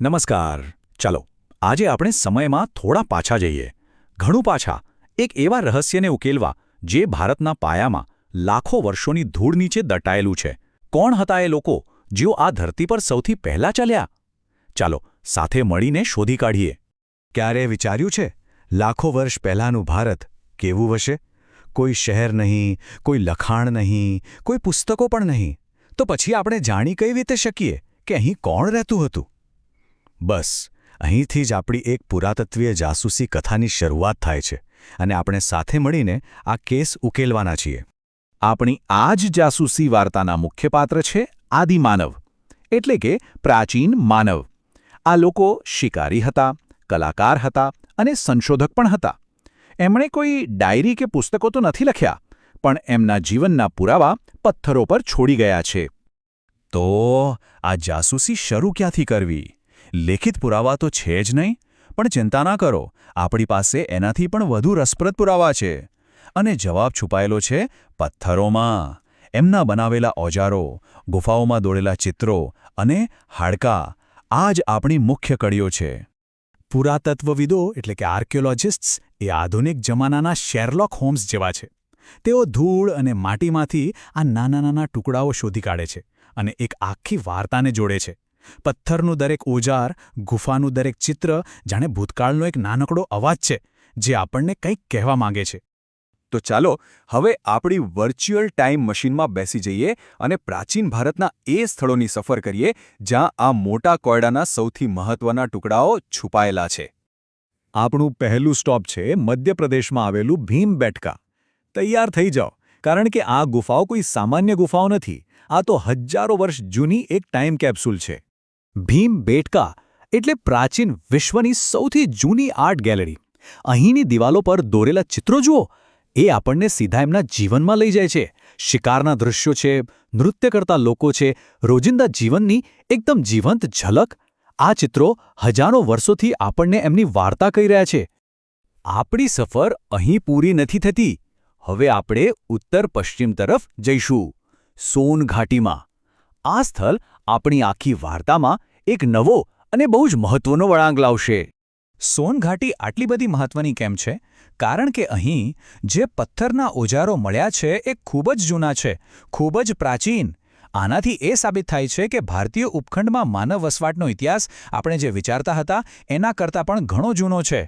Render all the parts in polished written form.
નમસ્કાર. ચાલો આજે આપણે સમયમાં થોડા પાછા જઈએ, ઘણું પાછા, એક એવા રહસ્યને ઉકેલવા જે ભારતના પાયામાં લાખો વર્ષોની ધૂળ નીચે દટાયેલું છે. કોણ હતા એ લોકો જેઓ આ ધરતી પર સૌથી પહેલા ચાલ્યા? ચાલો સાથે મળીને શોધી કાઢીએ. ક્યારે વિચાર્યું છે લાખો વર્ષ પહેલાંનું ભારત કેવું હશે? કોઈ શહેર નહીં, કોઈ લખાણ નહીં, કોઈ પુસ્તકો પણ નહીં. તો પછી આપણે જાણી કઈ રીતે શકીએ કે અહીં કોણ રહેતું હતું? બસ અહીંથી જ આપણી એક પુરાતત્વીય જાસૂસી કથાની શરૂઆત થાય છે અને આપણે સાથે મળીને આ કેસ ઉકેલવાના છીએ. આપણી આ જ જાસૂસી વાર્તાના મુખ્ય પાત્ર છે આદિમાનવ, એટલે કે પ્રાચીન માનવ. આ લોકો શિકારી હતા, કલાકાર હતા અને સંશોધક પણ હતા. એમણે કોઈ ડાયરી કે પુસ્તકો તો નથી લખ્યા, પણ એમના જીવનના પુરાવા પથ્થરો પર છોડી ગયા છે. તો આ જાસૂસી શરૂ ક્યાંથી કરવી? લેખિત પુરાવા તો છે જ નહીં, પણ ચિંતા ના કરો, આપણી પાસે એનાથી પણ વધુ રસપ્રદ પુરાવા છે. અને જવાબ છુપાયેલો છે પથ્થરોમાં. એમના બનાવેલા ઓજારો, ગુફાઓમાં દોરેલા ચિત્રો અને હાડકાં, આ જ આપણી મુખ્ય કડીઓ છે. પુરાતત્વવિદો એટલે કે આર્કિયોલોજિસ્ટ્સ એ આધુનિક જમાનાના શેરલોક હોમ્સ જેવા છે. તેઓ ધૂળ અને માટીમાંથી આ નાના નાના ટુકડાઓ શોધી કાઢે છે અને એક આખી વાર્તાને જોડે છે. પથ્થરનું દરેક ઓજાર, ગુફાનું દરેક ચિત્ર જાણે ભૂતકાળનો એક નાનકડો અવાજ છે જે આપણને કંઈક કહેવા માંગે છે. તો ચાલો હવે આપણી વર્ચ્યુઅલ ટાઈમ મશીનમાં બેસી જઈએ અને પ્રાચીન ભારતના એ સ્થળોની સફર કરીએ જ્યાં આ મોટા કોયડાના સૌથી મહત્વના ટુકડાઓ છુપાયેલા છે. આપણું પહેલું સ્ટોપ છે મધ્યપ્રદેશમાં આવેલું ભીમબેટકા. તૈયાર થઈ જાઓ, કારણ કે આ ગુફાઓ કોઈ સામાન્ય ગુફાઓ નથી. આ તો હજારો વર્ષ જૂની એક ટાઈમ કેપ્સ્યુલ છે. ભીમબેટકા એટલે પ્રાચીન વિશ્વની સૌથી જૂની આર્ટ ગેલેરી. અહીંની દિવાલો પર દોરેલા ચિત્રો જુઓ, એ આપણને સીધા એમના જીવનમાં લઈ જાય છે. શિકારના દૃશ્યો છે, નૃત્ય કરતા લોકો છે, રોજિંદા જીવનની એકદમ જીવંત ઝલક. આ ચિત્રો હજારો વર્ષોથી આપણને એમની વાર્તા કહી રહ્યા છે. આપણી સફર અહીં પૂરી નથી થતી. હવે આપણે ઉત્તર પશ્ચિમ તરફ જઈશું, સોન ઘાટીમાં. આ સ્થળ આપણી આખી વાર્તામાં એક નવો અને બહુ જ મહત્વનો વળાંક લાવશે. સોન ઘાટી આટલી બધી મહત્વની કેમ છે? કારણ કે અહીં જે પથ્થરના ઓજારો મળ્યા છે એ ખૂબ જ જૂના છે, ખૂબ જ પ્રાચીન. આનાથી એ સાબિત થાય છે કે ભારતીય ઉપખંડમાં માનવ વસવાટનો ઇતિહાસ આપણે જે વિચારતા હતા એના કરતાં પણ ઘણો જૂનો છે.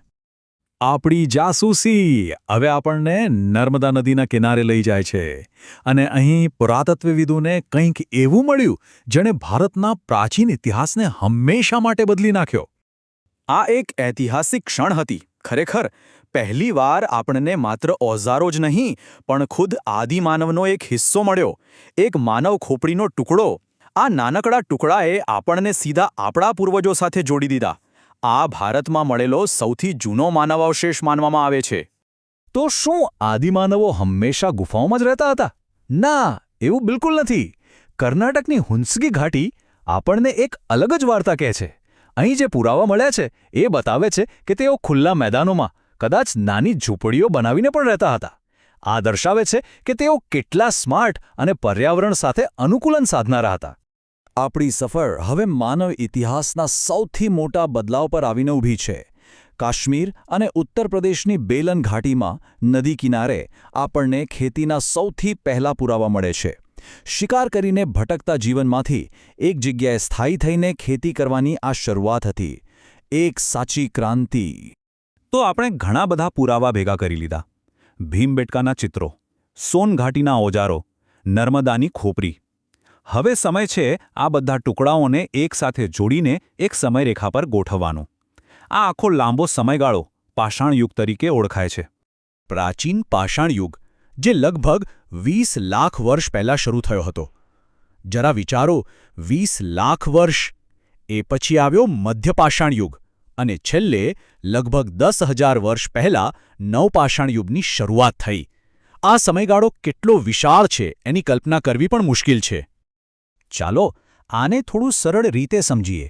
આપણી જાસૂસી હવે આપણને નર્મદા નદીના કિનારે લઈ જાય છે અને અહીં પુરાતત્વવિદોને કંઈક એવું મળ્યું જેણે ભારતના પ્રાચીન ઇતિહાસને હંમેશા માટે બદલી નાખ્યો. આ એક ઐતિહાસિક ક્ષણ હતી ખરેખર. પહેલીવાર આપણને માત્ર ઓજારો જ નહીં પણ ખુદ આદિમાનવનો એક હિસ્સો મળ્યો, એક માનવ ખોપડીનો ટુકડો. આ નાનકડા ટુકડાએ આપણને સીધા આપણા પૂર્વજો સાથે જોડી દીધા. આ ભારતમાં મળેલો સૌથી જૂનો માનવાવશેષ માનવામાં આવે છે. તો શું આદિમાનવો હંમેશા ગુફાઓમાં જ રહેતા હતા? ના, એવું બિલકુલ નથી. કર્ણાટકની હુંસગી ઘાટી આપણને એક અલગ જ વાર્તા કહે છે. અહીં જે પુરાવા મળ્યા છે એ બતાવે છે કે તેઓ ખુલ્લા મેદાનોમાં, કદાચ નાની ઝૂંપડીઓ બનાવીને પણ રહેતા હતા. આ દર્શાવે છે કે તેઓ કેટલા સ્માર્ટ અને પર્યાવરણ સાથે અનુકૂલન સાધનારા હતા. આપણી સફર હવે માનવ ઇતિહાસના સૌથી મોટા બદલાવ પર આવીને ઊભી છે. કાશ્મીર અને ઉત્તર પ્રદેશની બેલન ઘાટીમાં નદી કિનારે આપણને ખેતીના સૌથી પહેલા પુરાવા મળે છે. શિકાર કરીને ભટકતા જીવનમાંથી એક જગ્યાએ સ્થાયી થઈને ખેતી કરવાની આ શરૂઆત હતી. એક સાચી ક્રાંતિ. તો આપણે ઘણા બધા પુરાવા ભેગા કરી લીધા. ભીમબેટકાના ચિત્રો, સોન ઘાટીના ઓજારો, નર્મદાની ખોપરી. હવે સમય છે આ બધા ટુકડાઓને એકસાથે જોડીને એક સમયરેખા પર ગોઠવવાનો. આ આખો લાંબો સમયગાળો પાષાણ યુગ તરીકે ઓળખાય છે. પ્રાચીન પાષાણ યુગ, જે લગભગ 20 લાખ વર્ષ પહેલાં શરૂ થયો હતો. જરા વિચારો, 20 લાખ વર્ષ! એ પછી આવ્યો મધ્યપાષાણ યુગ અને છેલ્લે લગભગ 10,000 વર્ષ પહેલાં નવપાષાણ યુગની શરૂઆત થઈ. આ સમયગાળો કેટલો વિશાળ છે એની કલ્પના કરવી પણ મુશ્કેલ છે. ચાલો આને થોડું સરળ રીતે સમજીએ.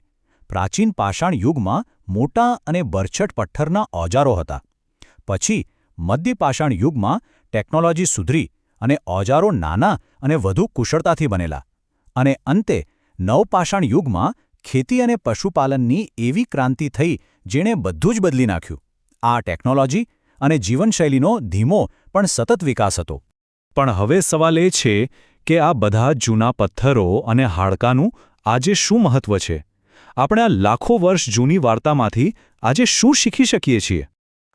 પ્રાચીન પાષાણ યુગમાં મોટા અને બરછટ પથ્થરના ઓજારો હતા. પછી મધ્ય પાષાણ યુગમાં ટેકનોલોજી સુધરી અને ઓજારો નાના અને વધુ કુશળતાથી બનેલા. અને અંતે નવપાષાણ યુગમાં ખેતી અને પશુપાલનની એવી ક્રાંતિ થઈ જેણે બધું જ બદલી નાખ્યું. આ ટેકનોલોજી અને જીવનશૈલીનો ધીમો પણ સતત વિકાસ હતો. પણ હવે સવાલ એ છે કે આ બધા જૂના પથ્થરો અને હાડકાનું આજે શું મહત્વ છે? આપણે આ લાખો વર્ષ જૂની વાર્તામાંથી આજે શું શીખી શકીએ છીએ?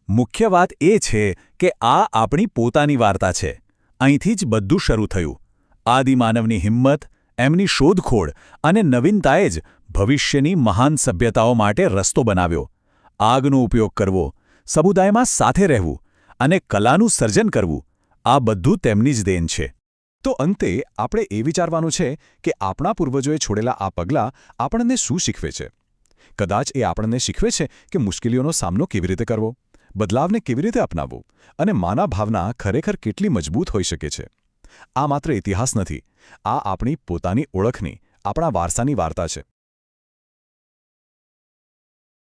મુખ્ય વાત એ છે કે આ આપણી પોતાની વાર્તા છે. અહીંથી જ બધું શરૂ થયું. આદિમાનવની હિંમત, એમની શોધખોળ અને નવીનતાએ જ ભવિષ્યની મહાન સભ્યતાઓ માટે રસ્તો બનાવ્યો. આગનો ઉપયોગ કરવો, સમુદાયમાં સાથે રહેવું અને કલાનું સર્જન કરવું, આ બધું તેમની જ દેન છે. તો અંતે આપણે એ વિચારવાનું છે કે આપણા પૂર્વજોએ છોડેલા આ પગલાં આપણને શું શીખવે છે? કદાચ એ આપણને શીખવે છે કે મુશ્કેલીઓનો સામનો કેવી રીતે કરવો, બદલાવને કેવી રીતે અપનાવવો અને માનવ ભાવના ખરેખર કેટલી મજબૂત હોઈ શકે છે. આ માત્ર ઇતિહાસ નથી, આ આપણી પોતાની ઓળખની, આપણા વારસાની વાર્તા છે.